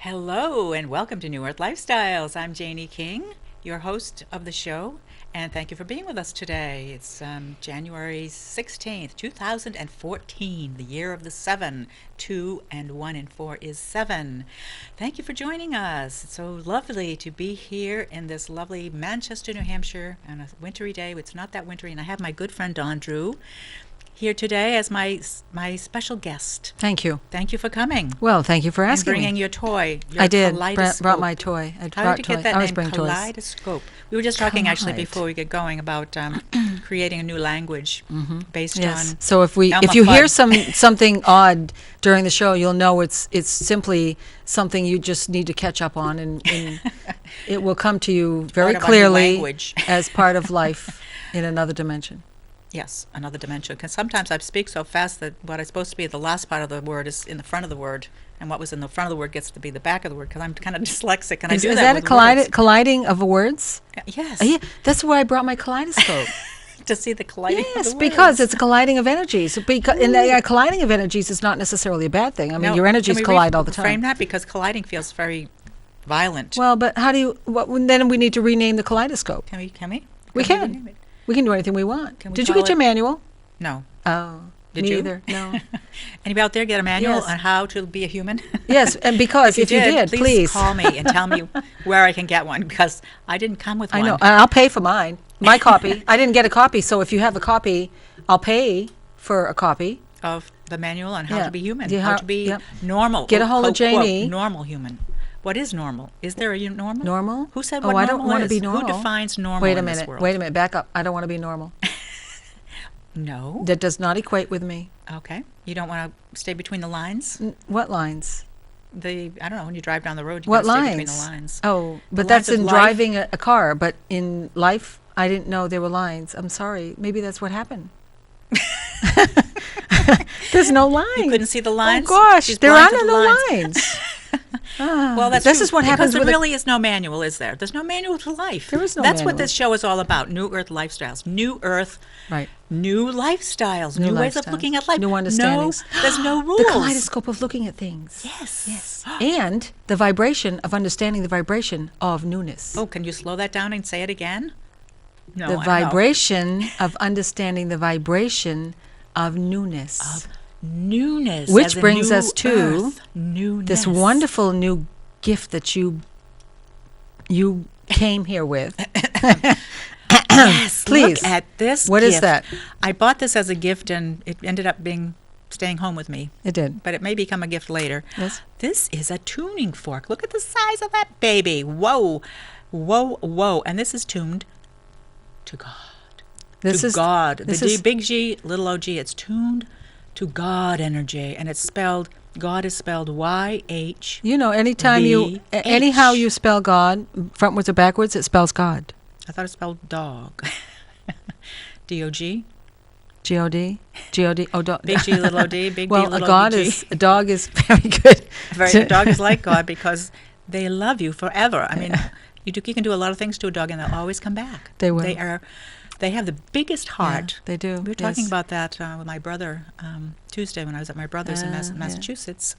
Hello and welcome to New Earth Lifestyles. I'm Janie King, your host of the show, and thank you for being with us today. It's January 16th, 2014, the year of the 7. 2 and 1 and 4 is 7. Thank you for joining us. It's so lovely to be here in this lovely Manchester, New Hampshire on a wintry day. It's not that wintry, and I have my good friend Dawn Drew here today as my special guest. Thank you. Thank you for coming. Well, thank you for And asking bringing me. your toy. Your I did. kaleidoscope. Brought my toy. How did you get that I always name, bring toys. kaleidoscope? We were just talking actually Collide. before we get going about creating a new language based Yes. on. So if Elmer you hear Fudd. something odd during the show, you'll know it's simply something you just need to catch up on, and it will come to you very Part of our new clearly language. as part of life in another dimension. Yes, another dimension. Because sometimes I speak so fast that what is supposed to be the last part of the word is in the front of the word, and what was in the front of the word gets to be the back of the word. Because I'm kind of dyslexic, and I do Is that that a with words. colliding of words? Yes. Yeah, that's why I brought my kaleidoscope. To see the colliding of Yes, the because words. it's a colliding of energies. And the colliding of energies is not necessarily a bad thing. I mean, No, your can energies we collide all the time. Frame that, because colliding feels very violent. Well, but how do you? Then we need to rename the kaleidoscope. Can we? Can we? We Can can. rename it? We can do anything we want. Can we Did you call get your it- manual? No. Oh, Did me you? either. No. Anybody out there get a manual Yes. on how to be a human? Yes, and because if you did, please call me and tell me where I can get one, because I didn't come with I one. know, and I'll pay for mine. My copy. I didn't get a copy, so if you have a copy, I'll pay for a copy. Of the manual on how Yeah. to be human, Yeah, how how- to be yep. normal. Get a hold of quote, Janie. normal human. What is normal? Is there a normal? Normal? Who said Oh, what I normal don't want to is? be normal. Who defines normal Wait a in this minute. world? Wait a minute. Back up. I don't want to be normal. No. That does not equate with me. Okay. You don't want to stay between the lines? What lines? I don't know, when you drive down the road, you What gotta stay between the lines? lines. Oh, but The that's lines of in life? driving a car. But in life, I didn't know there were lines. I'm sorry. Maybe that's what happened. There's no lines. You couldn't see the lines? Oh gosh, She's there are blind to no the lines. Ah, Well, that's this true, is what because happens there with really is no manual, is there? There's no manual to life. There is no That's what manual. this show is all about. New Earth Lifestyles. New Earth, right. new lifestyles, new ways of lifestyles, looking at life. new understandings. No, there's no rules. The kaleidoscope of looking at things. Yes. Yes. And the vibration of understanding the vibration of newness. Oh, can you slow that down and say it again? No, The I don't know. vibration of understanding the vibration of newness. Newness. Which as in brings new us to earth, newness. This wonderful new gift that you came here with. Yes, Please. look at this What is gift. that? I bought this as a gift, and it ended up staying home with me. It did. But it may become a gift later. Yes. This is a tuning fork. Look at the size of that baby. Whoa, whoa, whoa. And this is tuned to God. This to is God. this The G, is- big G, little OG. It's tuned to God energy. And it's spelled, God is spelled Y-H. You know, anytime anyhow you spell God, frontwards or backwards, it spells God. I thought it spelled dog. D-O-G. G-O-D? G-O-D? Oh, dog. Big G, little O-D. Big D, Well, little a dog is very good. A dog is like God because they love you forever. I mean, you can do a lot of things to a dog and they'll always come back. They will. They have the biggest heart. They do. We were talking yes. about that with my brother Tuesday when I was at my brother's in yeah. Massachusetts.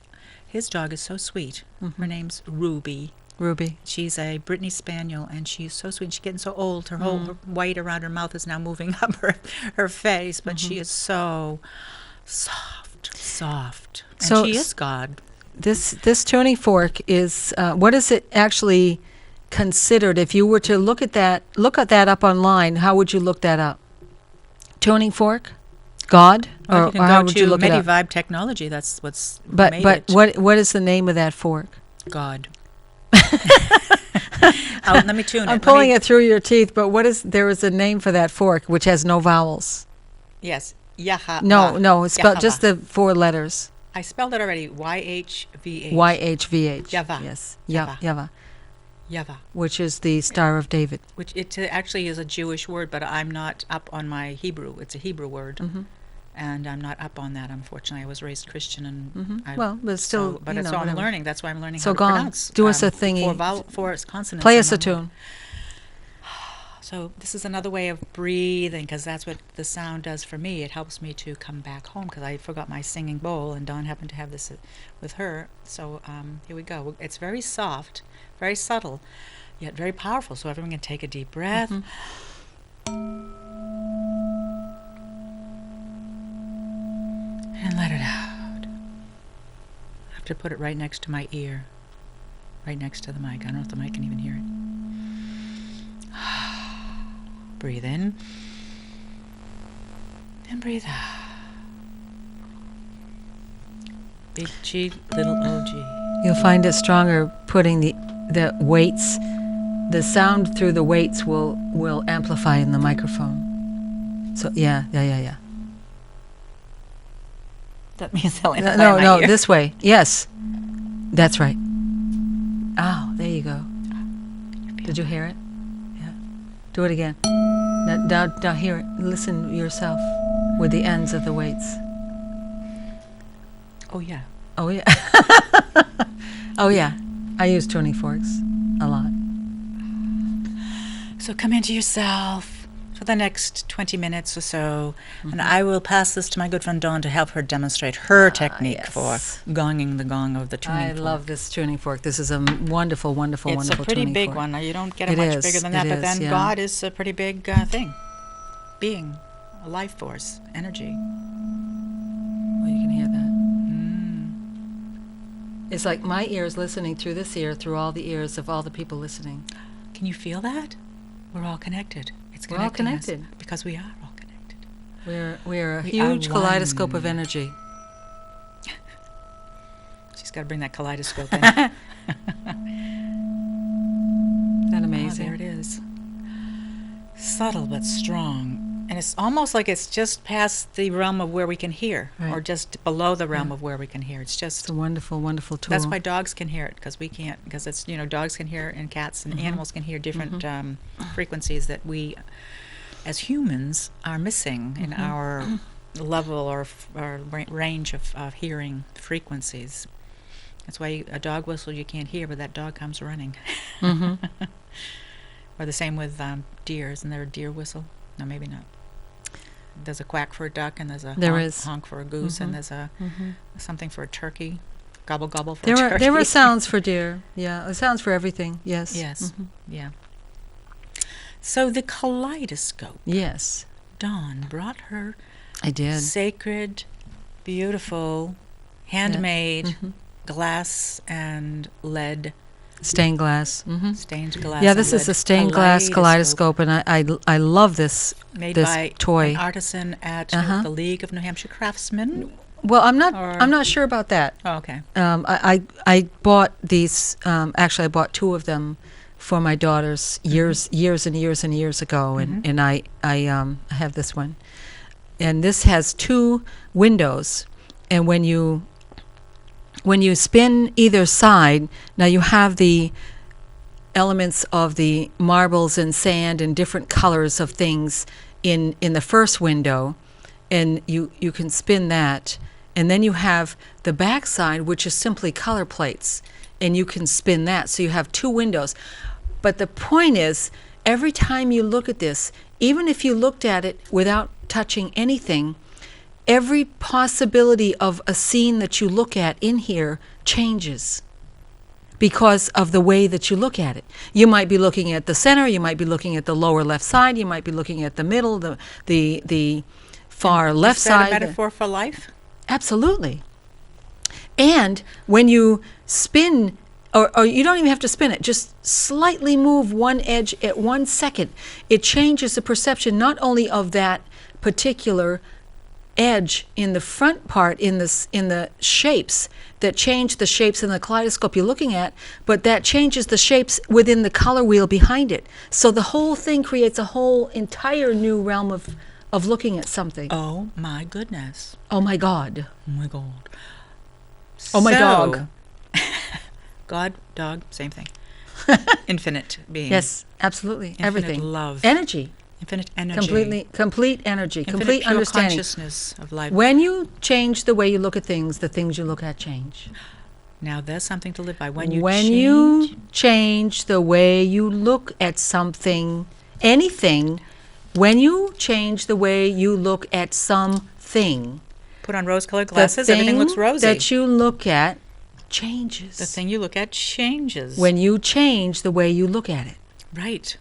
His dog is so sweet. Mm-hmm. Her name's Ruby. Ruby. She's a Brittany Spaniel, and she's so sweet. She's getting so old. Her whole her white around her mouth is now moving up her face, but she is so soft. And So she is God. This tuning fork is, what is it actually considered? If you were to look at that up online, how would you look that up? Tuning fork? God? Well, or you can how go would to you look it up? Medivibe Technology. That's what's But made it. what is the name of that fork? God. Let me tune it. I'm pulling it through your teeth, but there is a name for that fork which has no vowels. Yes. Yaha. No, it's spelled just Yahava. the 4 letters. I spelled it already. Y-H-V-H. Y-H-V-H. Yava. Yes. Yava. Yava. Yava. Which is the Star of David. Which it actually is a Jewish word, but I'm not up on my Hebrew. It's a Hebrew word. Mm-hmm. And I'm not up on that, unfortunately. I was raised Christian, and Well, but still, but you it's know, all I'm whatever. learning. That's why I'm learning So how to go on. pronounce. Do us a thingy. Four consonants. Play in us a one word. tune. So this is another way of breathing, because that's what the sound does for me. It helps me to come back home, because I forgot my singing bowl, and Dawn happened to have this with her. So here we go. It's very soft, very subtle, yet very powerful. So everyone can take a deep breath. And let it out. I have to put it right next to my ear, right next to the mic. I don't know if the mic can even hear it. Breathe in and breathe out. Big G, little OG. You'll find it stronger putting the weights. The sound through the weights will amplify in the microphone. So yeah. That means they'll amplify No, my no, ear. this way. Yes, that's right. Oh, there you go. Did you hear it? Yeah. Do it again. Now hear it. Listen yourself with the ends of the weights. Oh yeah. Oh yeah. Oh yeah. I use tuning forks a lot. So come into yourself for the next 20 minutes or so, and I will pass this to my good friend Dawn to help her demonstrate her technique yes. for gonging the gong of the tuning I fork. love this tuning fork. This is a wonderful, wonderful, It's wonderful a pretty tuning big fork. one. Now, you don't get it It much is, bigger than it that, but is, then yeah. God is a pretty big thing. Being, a life force, energy. Well, you can hear that. It's like my ears listening through this ear, through all the ears of all the people listening. Can you feel that? We're all connected. It's We're all connecting us, connected. because we are all connected. We're a We are huge kaleidoscope of one. energy. She's got to bring that kaleidoscope in. Isn't that Oh, amazing? there it is. Subtle but strong. And it's almost like it's just past the realm of where we can hear, or Right. just below the realm of where we can hear. It's just, It's a wonderful, wonderful tool. that's why dogs can hear it, because we can't, because it's, dogs can hear, and cats and animals can hear different frequencies that we, as humans, are missing in our level or range of hearing frequencies. That's why a dog whistle you can't hear, but that dog comes running. Or the same with deer. Isn't there a deer whistle? No, maybe not. There's a quack for a duck, and there's a There honk, is. honk for a goose, and there's a something for a turkey, gobble gobble for a There turkey. are there are sounds for deer. Yeah, sounds for everything. Yes. Yes, yeah. So the kaleidoscope. Yes, Dawn brought her I did. sacred, beautiful, handmade glass and lead Stained glass. stained glass. Yeah, and this is lead a stained glass kaleidoscope, and I love this made this by toy. an artisan at the League of New Hampshire Craftsmen. Well, I'm Or- not sure about that. Oh, okay. I bought these. Actually, I bought two of them for my daughters years and years ago, and I have this one, and this has two windows, and when you spin either side, now you have the elements of the marbles and sand and different colors of things in the first window, and you can spin that. And then you have the back side, which is simply color plates, and you can spin that. So you have two windows. But the point is, every time you look at this, even if you looked at it without touching anything, every possibility of a scene that you look at in here changes because of the way that you look at it. You might be looking at the center, you might be looking at the lower left side, you might be looking at the middle, the far left Is that side. a metaphor for life? Absolutely. And when you spin, or you don't even have to spin it, just slightly move one edge at 1 second, it changes the perception not only of that particular edge in the front part, in the shapes that change the shapes in the kaleidoscope you're looking at, but that changes the shapes within the color wheel behind it. So the whole thing creates a whole entire new realm of looking at something. Oh my goodness. Oh my God. Oh my God. Oh my dog. God, dog, same thing. Infinite being. Yes, absolutely. Infinite Everything. love. Energy. Infinite energy. Complete energy. Infinite Complete pure understanding. consciousness of life. When you change the way you look at things, the things you look at change. Now there's something to live by. When you change the way you look at something, anything, when you change the way you look at something, Put on rose-colored the glasses, everything looks thing rosy. that you look at changes. The thing you look at changes. When you change the way you look at it. Right.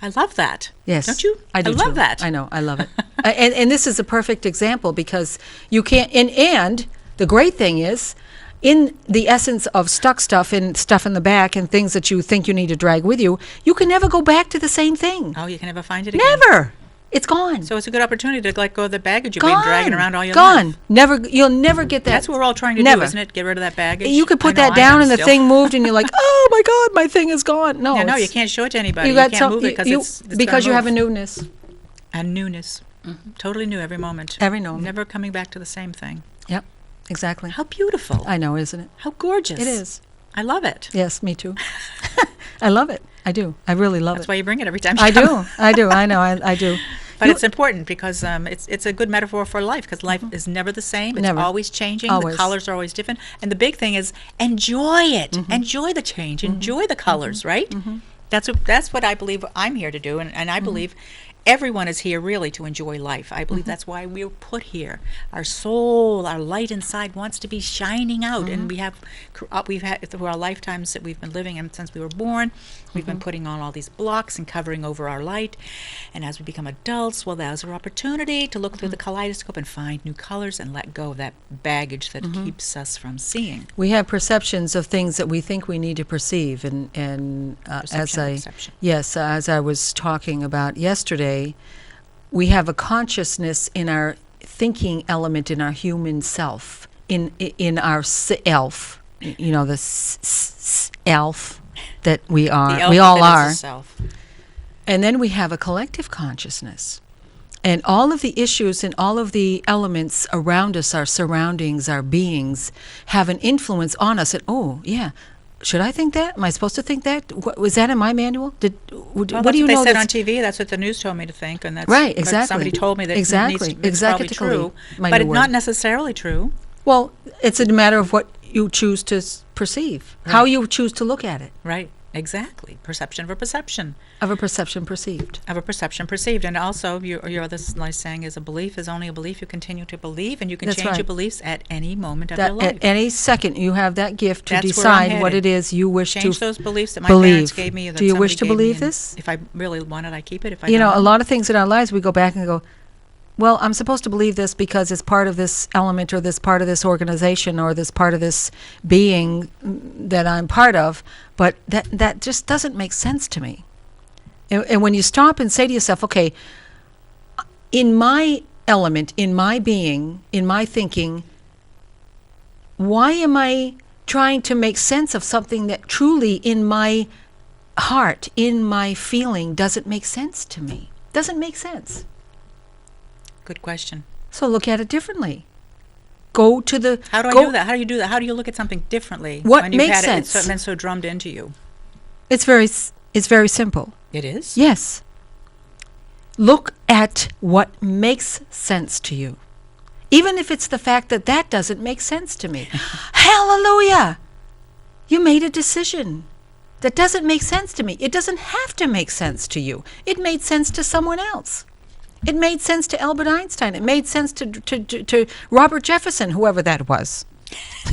I love that. Yes. Don't you? I do love too. that. I know. I love it. And this is a perfect example because you can't, and the great thing is, in the essence of stuck stuff and stuff in the back and things that you think you need to drag with you, you can never go back to the same thing. Oh, you can never find it again. Never. It's gone. So it's a good opportunity to let go of the baggage you've Gone. been dragging around all your Gone. life. Never. You'll never get that. That's what we're all trying to Never. do, isn't it? Get rid of that baggage. You could put I know that I down am and the still. thing moved and you're like, oh my God, my thing is gone. No. Yeah, no, you it's- can't show it to anybody. You You got can't some, move it because it's because you gonna have a move. newness. And newness. Totally new every moment. Every moment. Never coming back to the same thing. Yep. Exactly. How beautiful. I know, isn't it? How gorgeous. It is. I love it. Yes, me too. I love it. I do. I really love That's it. why you bring it every time you I come. do. I do. I know. I do. But You- it's important because it's a good metaphor for life because life is never the same. It's Never. always changing. Always. The colors are always different. And the big thing is enjoy it. Enjoy the change. Enjoy the colors, right? That's what I believe I'm here to do. And I believe everyone is here really to enjoy life. I believe that's why we were put here. Our soul, our light inside wants to be shining out. And we've had through our lifetimes that we've been living and since we were born, we've been putting on all these blocks and covering over our light. And as we become adults, well, there's our opportunity to look through the kaleidoscope and find new colors and let go of that baggage that keeps us from seeing. We have perceptions of things that we think we need to perceive, and Perception. yes, as I was talking about yesterday, we have a consciousness in our thinking element in our human self, in our self, you know, the self that we are. The elf We all within us are. is self. And then we have a collective consciousness. And all of the issues and all of the elements around us, our surroundings, our beings, have an influence on us. And, oh, yeah, should I think that? Am I supposed to think that? Was that in my manual? Well, what that's do you what they know? said that's- on TV. That's what the news told me to think, and that's Right, what exactly. somebody told me that Exactly, it's probably exactly, true, my but new it's word. not necessarily true. Well, it's a matter of what you choose to perceive, how Right. you choose to look at it, Right? Exactly. Perception of a perception. of a perception perceived. Of a perception perceived. And also, your other nice saying is a belief is only a belief you continue to believe, and you can That's change right. your beliefs at any moment of That your life. at any second you have that gift to That's where I'm decide what headed. it is you wish Change to those beliefs that my believe. parents gave me. Or that Do you wish somebody to gave me, believe and this? If I really want it, I keep it. If I You know, don't, a lot of things in our lives, we go back and go, well, I'm supposed to believe this because it's part of this element or this part of this organization or this part of this being that I'm part of, but that just doesn't make sense to me. And when you stop and say to yourself, okay, in my element, in my being, in my thinking, why am I trying to make sense of something that truly in my heart, in my feeling, doesn't make sense to me? Doesn't make sense. good question. So look at it differently. Go to the. How do I go- do that? How do you do that? How do you look at something differently What when you've makes had sense? It's been so drummed into you? It's very simple. It is. Yes. Look at what makes sense to you. Even if it's the fact that that doesn't make sense to me. Hallelujah! You made a decision. That doesn't make sense to me. It doesn't have to make sense to you. It made sense to someone else. It made sense to Albert Einstein. It made sense to Robert Jefferson, whoever that was.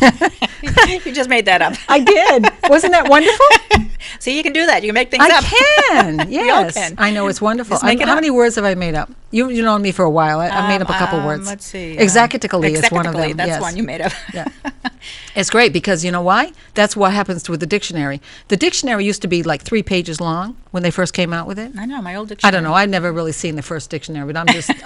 You just made that up. I did. Wasn't that wonderful? See, you can do that. You can make things I up. can. Yes. can. I know, it's wonderful. Just make it How up. many words have I made up? You've known me for a while. I've made up a couple words. Let's see. Executively is one of executively, them. That's yes. one you made up. Yeah. It's great because you know why? That's what happens with the dictionary. The dictionary used to be like 3 pages long when they first came out with it. I know, my old dictionary. I don't know. I'd never really seen the first dictionary, but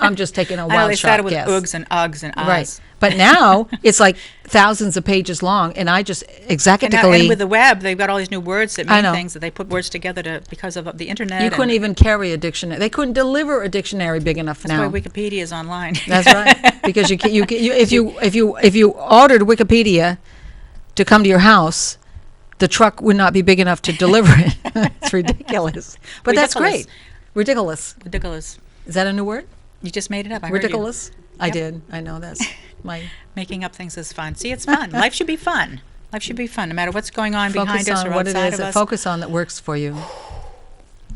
I'm just taking a I know, wild they shot started with guess. oogs and ugs and ahs. Right. But now it's like thousands of pages long, and I just And, executively. and with the web, they've got all these new words that I mean know. things that they put words together because of the internet. you couldn't and even carry a dictionary. They couldn't deliver a dictionary big enough That's now. why Wikipedia is online. That's right. Because if you ordered Wikipedia to come to your house, the truck would not be big enough to deliver it. It's ridiculous. But that's Ridiculous. great. Ridiculous. Ridiculous. Is that a new word? You just made it up. I heard you. Ridiculous. I Yep. did. I know that's my Making up things is fun. See, it's fun. Life should be fun. Life should be fun, no matter what's going on focus behind us on or what it outside is. of us. Focus on that works for you.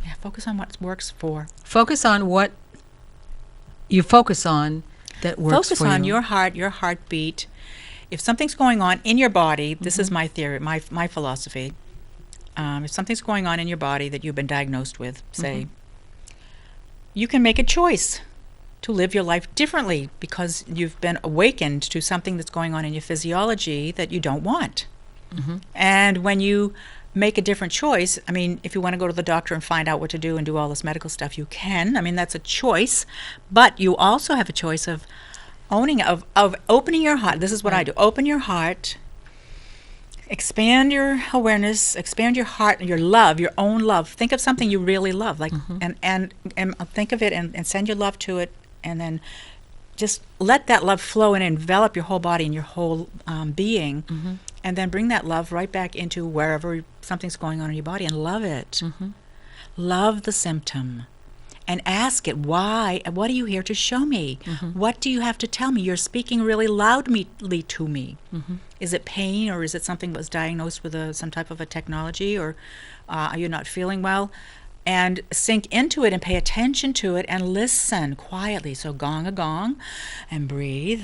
Yeah, Focus on what works for. Focus on what you focus on that works Focus for on you. your heart, your heartbeat. If something's going on in your body, this is my theory, my philosophy. If something's going on in your body that you've been diagnosed with, say, you can make a choice to live your life differently because you've been awakened to something that's going on in your physiology that you don't want. And when you make a different choice, I mean, if you want to go to the doctor and find out what to do and do all this medical stuff, you can. I mean, that's a choice. But you also have a choice of opening your heart. This is what I do. Open your heart, expand your awareness, expand your heart and your love, your own love. Think of something you really love, like, and think of it and send your love to it, and then just let that love flow and envelop your whole body and your whole being, and then bring that love right back into wherever something's going on in your body and love it. Love the symptom. And ask it, why? What are you here to show me? What do you have to tell me? You're speaking really loudly to me. Is it pain, or is it something that was diagnosed with some type of a technology, or are you not feeling well? And sink into it and pay attention to it and listen quietly. So gong a gong, and breathe,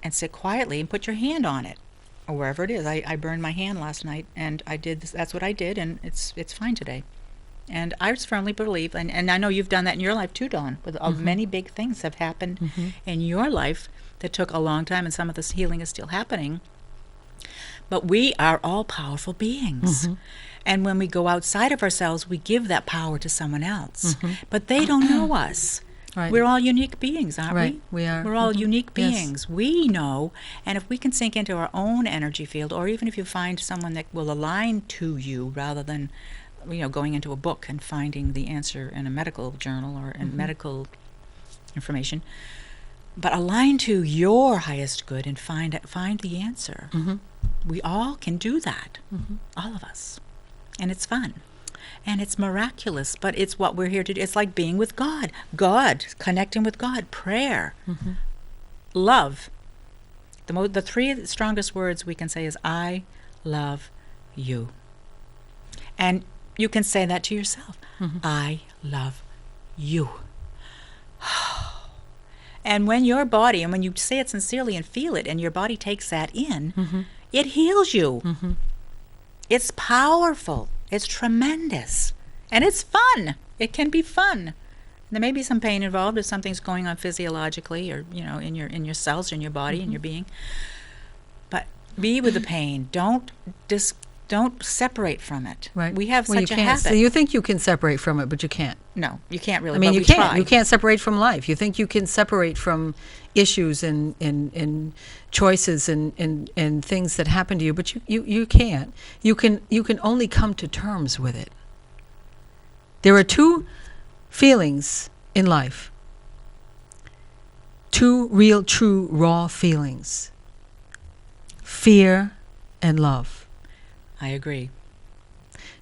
and sit quietly and put your hand on it, or wherever it is. I burned my hand last night, and I did this. That's what I did, and it's fine today. And I just firmly believe, and I know you've done that in your life too, Dawn, with many big things have happened in your life that took a long time, and some of this healing is still happening. But we are all powerful beings. And when we go outside of ourselves, we give that power to someone else. But they don't know us. Right. We're all unique beings, aren't Right, we? we are. We're all unique Yes. beings. We know, and if we can sink into our own energy field, or even if you find someone that will align to you rather than going into a book and finding the answer in a medical journal or in medical information, but align to your highest good and find the answer. We all can do that, all of us, and it's fun, and it's miraculous. But it's what we're here to do. It's like being with God, connecting with God, prayer, love. The three strongest words we can say is "I love you," and you can say that to yourself. I love you. And when your body, and when you say it sincerely and feel it, and your body takes that in, it heals you. It's powerful. It's tremendous. And it's fun. It can be fun. There may be some pain involved if something's going on physiologically, or in your cells, or in your body, in your being. But be with the pain. Don't separate from it. Right. We have Well, such you a can't. habit. So you think you can separate from it, but you can't. No, you can't really. I mean, but you we can't. try. You can't separate from life. You think you can separate from issues and choices and things that happen to you, but you can't. You can only come to terms with it. There are two feelings in life. Two real, true, raw feelings. Fear and love. I agree.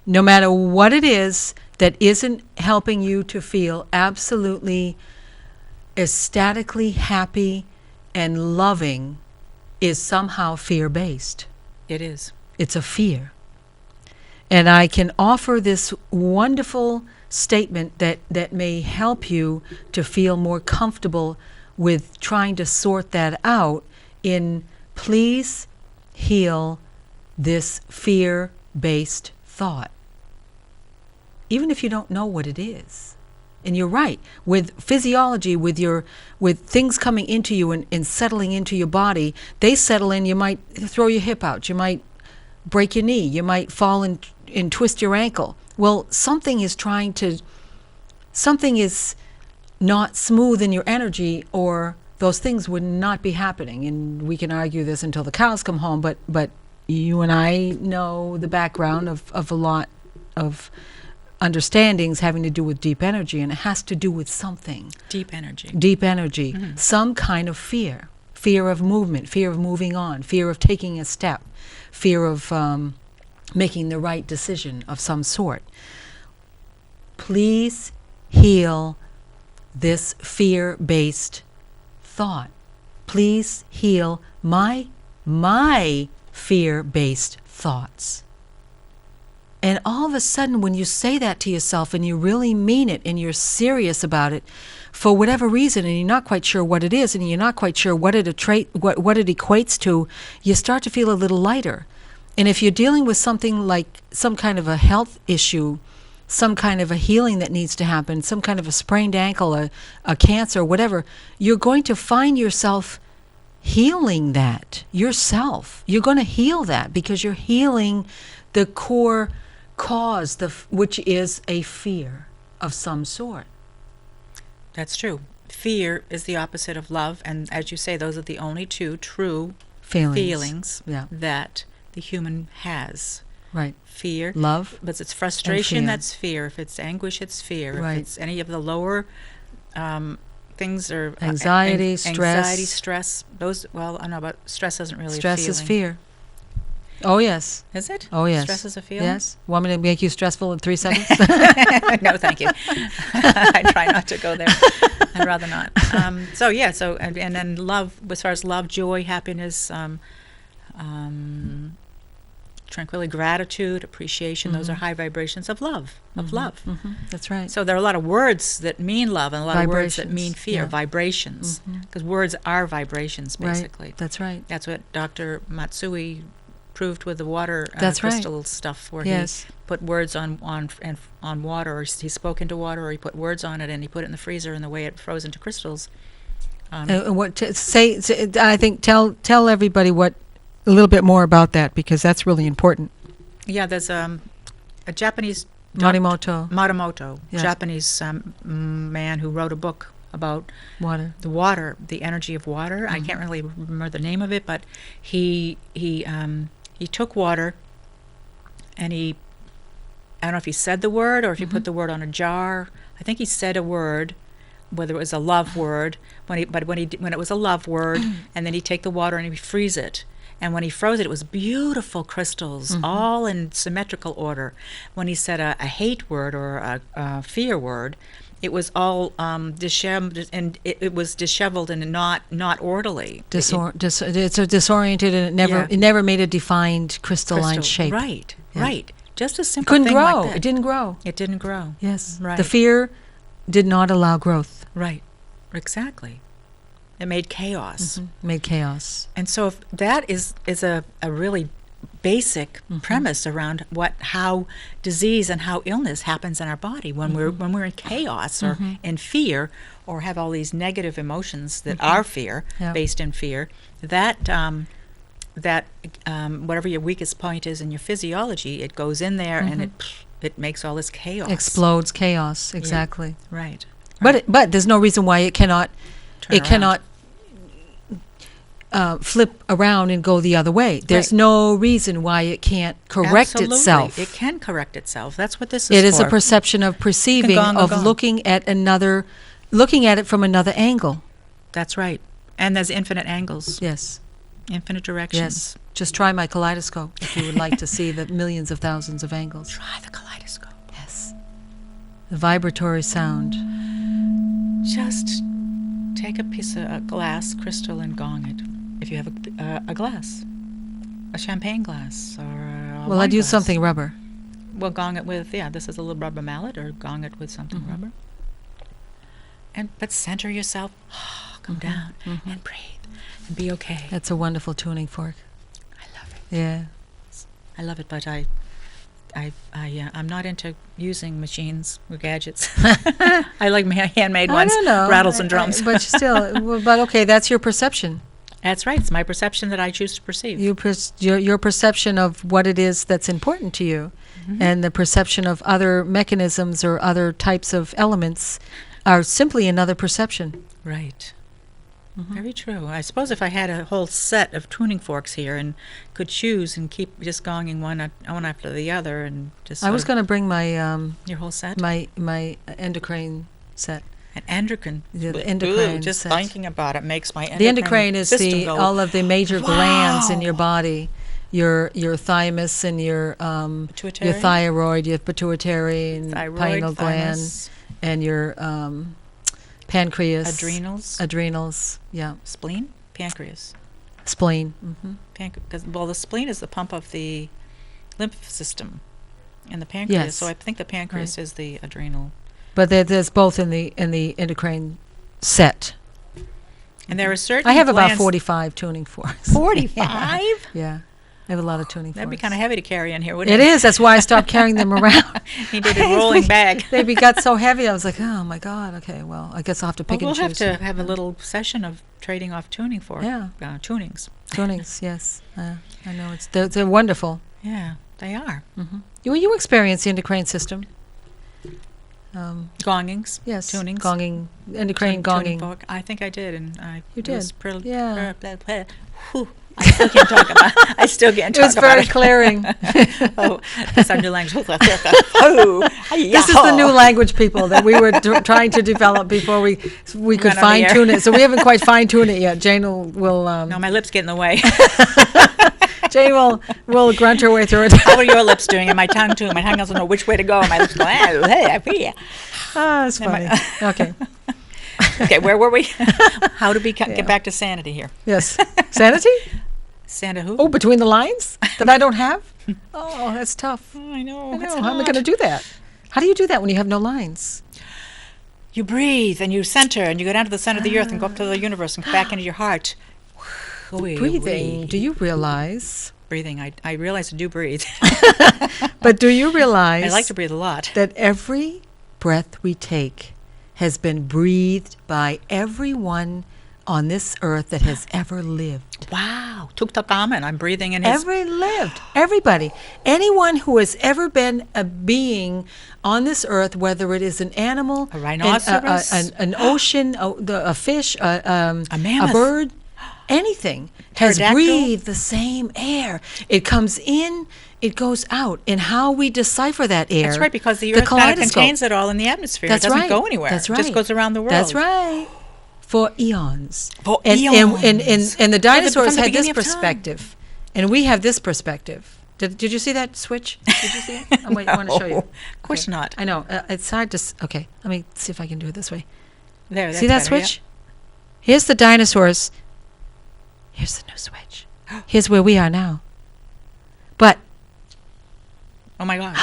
No matter what it is that isn't helping you to feel absolutely ecstatically happy and loving is somehow fear-based. It is. It's a fear. And I can offer this wonderful statement that may help you to feel more comfortable with trying to sort that out in please heal this fear-based thought. Even if you don't know what it is. And you're right, with physiology, with things coming into you and settling into your body, they settle in, you might throw your hip out, you might break your knee, you might fall and twist your ankle. Well, something is not smooth in your energy, or those things would not be happening. And we can argue this until the cows come home, but you and I know the background of a lot of understandings having to do with deep energy, and it has to do with something. Deep energy. Deep energy. Some kind of fear. Fear of movement, fear of moving on, fear of taking a step, fear of making the right decision of some sort. Please heal this fear-based thought. Please heal my fear-based thoughts. And all of a sudden, when you say that to yourself and you really mean it and you're serious about it, for whatever reason, and you're not quite sure what it is, and you're not quite sure what it equates to, you start to feel a little lighter. And if you're dealing with something like some kind of a health issue, some kind of a healing that needs to happen, some kind of a sprained ankle, a cancer, whatever, you're going to find yourself healing that yourself. You're going to heal that because you're healing the core cause, which is a fear of some sort. That's true. Fear is the opposite of love, and as you say, those are the only two true feelings Yeah. that the human has. Right. Fear. Love. But it's frustration, fear. that's fear. If it's anguish, it's fear. Right. If it's any of the lower things or Anxiety, stress. Anxiety, stress. Those. Well, I know, but stress isn't really Stress a feeling. is fear. Oh, yes. Is it? Oh, yes. Stress is a feeling? Yes. Want me to make you stressful in 3 seconds? No, thank you. I try not to go there. I'd rather not. And then love, as far as love, joy, happiness, tranquility, gratitude, appreciation, those are high vibrations of love, That's right. So there are a lot of words that mean love and a lot of words that mean Vibrations, fear, yeah. vibrations, because words are vibrations, basically. Right. That's right. That's what Dr. Matsui proved with the water That's right. crystal stuff, where Yes. he put words on water, or he spoke into water, or he put words on it, and he put it in the freezer, and the way it froze into crystals. I think tell everybody a little bit more about that, because that's really important. Yeah, there's a Japanese Morimoto, yes. Japanese man who wrote a book about water, the energy of water. I can't really remember the name of it, but he took water, and I don't know if he said the word or if he put the word on a jar. I think he said a word, whether it was a love word. When it was a love word, and then he'd take the water and he'd freeze it. And when he froze it, it was beautiful crystals, all in symmetrical order. When he said a hate word or a fear word, it was all disheveled, and it was disheveled and not orderly. It's disoriented, and it never made a defined crystalline shape. Right, Yeah. right. Just a simple Couldn't thing grow. like that. It didn't grow. It didn't grow. Yes. Right. The fear did not allow growth. Right. Exactly. It made chaos. Made chaos. And so if that is a really basic premise around how disease and how illness happens in our body when we're in chaos or in fear, or have all these negative emotions that are fear, Yeah. based in fear, that whatever your weakest point is in your physiology, it goes in there and it makes all this chaos. Explodes chaos. Exactly. Right. But there's no reason why it cannot Turn around. flip around and go the other way. There's Right. no reason why it can't correct Absolutely. itself. It can correct itself. That's what this is It is for. a perception of perceiving, Gong, of gong. looking at it from another angle. That's right. And there's infinite angles, Yes. infinite directions. Yes. Just try my kaleidoscope if you would like to see the millions of thousands of angles. Try the kaleidoscope. Yes. The vibratory sound. Just take a piece of a glass crystal and gong it. If you have a glass, a champagne glass, or a Well, wine I'd use glass. something rubber. Well, gong it with, this is a little rubber mallet, or gong it with something rubber. But center yourself, come down, and breathe, and be okay. That's a wonderful tuning fork. I love it. Yeah. I love it, but I'm not into using machines or gadgets. I like my handmade ones, I don't know. rattles and drums. But still, but okay, that's your perception. That's right. It's my perception that I choose to perceive. Your perception of what it is that's important to you, and the perception of other mechanisms or other types of elements are simply another perception. Right. Very true. I suppose if I had a whole set of tuning forks here and could choose and keep just gonging one after the other, and just I was going going to bring my your whole set, my endocrine set. an endocrine. The endocrine just set. thinking about it makes my The endocrine is system go, all of the major glands in Wow. your body, your thymus and your Pituitary? thyroid, your pituitary and Thyroid, pineal gland, thymus, and your pancreas, adrenals, yeah, spleen, pancreas. spleen. Because the spleen is the pump of the lymph system, And the pancreas. Yes. So I think the pancreas is the adrenal. But there's both in the endocrine set. And there are certain I have about glands- 45 tuning forks. 45? Yeah. I have a lot of tuning That'd be forks. kind of heavy to carry in here, wouldn't It it? is. That's why I stopped carrying them around. He did a rolling bag. They got so heavy. I was like, oh my God. Okay, well, I guess I'll have to pick Well, and we'll choose. have to have a little session of trading off tuning fork. Yeah. Tunings. Tunings, yes. I know they're wonderful. Yeah, they are. You experience the endocrine system. Gongings. Yes. Tunings. Gonging, endocrine Tuning gonging. fork. I think I did, and You did. Yeah. Whew. I still can't talk about. I still can't It talk was about very it. clearing. Oh, that's our new language. Oh, This is the new language, people, that we were trying to develop before we could Went on the fine tune air. it. So we haven't quite fine tuned it yet. Jane will No, my lips get in the way. Jane will grunt her way through it. How are your lips doing? And my tongue too. My tongue doesn't know which way to go. And my lips go. Ah, it's funny. Okay. Okay, where were we? How do we get back to sanity here? Yes. Sanity? Santa who? Oh, between the lines that I don't have? Oh, that's tough. Oh, I know. I it's know. How am I hard. going to do that? How do you do that when you have no lines? You breathe and you center and you go down to the center of the earth and go up to the universe and back into your heart. Breathing. Do you realize? Breathing. I realize I do breathe. But do you realize I like to breathe a lot. that every breath we take has been breathed by everyone on this earth that has ever lived? Wow. Tutankhamun. I'm breathing in his. Everybody. Anyone who has ever been a being on this earth, whether it is an animal, A rhinoceros? an ocean, a fish, a mammoth. bird, anything, has Pterodactyl? breathed the same air. It comes in, it goes out. And how we decipher that air. That's right, because the earth kind of kaleidoscope. contains it all in the atmosphere. That's it doesn't right. go anywhere. That's It just right. goes around the world. That's right. For eons. For And eons. the From dinosaurs the had this beginning of time. perspective. And we have this perspective. Did you see that switch? Did you see it? I want to show you. No, of course not. I know. It's hard to... Okay, let me see if I can do it this way. There, See that that's better, switch? Here's the dinosaurs. Here's the new switch. Here's where we are now. But yeah. Oh my God.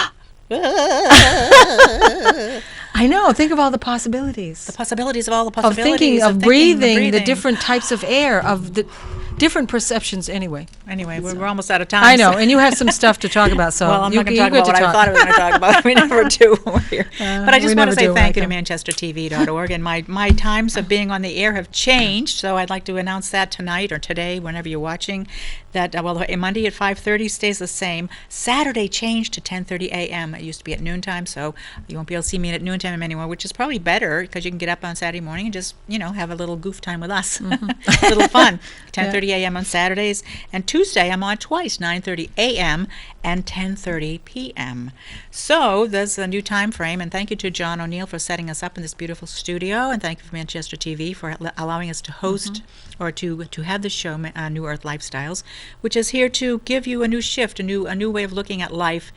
I know. Think of all the possibilities. The possibilities of all the Of possibilities. thinking, of breathing, the breathing. different types of air, of the different perceptions anyway. Anyway, we're almost out of time. I know, so- and you have some stuff to talk about, so Well, I'm you, not going to you talk get about what to I thought I was going to talk about. We never do when we're here. But I we just want never to say do, thank you to Michael. manchestertv.org. And my times of being on the air have changed, so I'd like to announce that tonight or today, whenever you're watching, that, Monday at 5:30 stays the same. Saturday changed to 10:30 a.m. It used to be at noontime, so you won't be able to see me at noontime anymore, which is probably better because you can get up on Saturday morning and just, have a little goof time with us. A little fun. 10:30 a.m. on Saturdays. And Tuesday I'm on twice, 9:30 a.m. and 10:30 p.m. So there's a new time frame, and thank you to John O'Neill for setting us up in this beautiful studio, and thank you for Manchester TV for allowing us to host or to have the show, New Earth Lifestyles, which is here to give you a new shift, a new way of looking at life,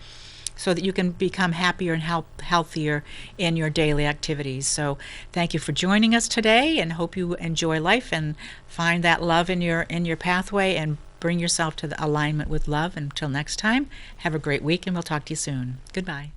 so that you can become happier and healthier in your daily activities. So thank you for joining us today, and hope you enjoy life and find that love in your pathway and bring yourself to the alignment with love. Until next time, have a great week, and we'll talk to you soon. Goodbye.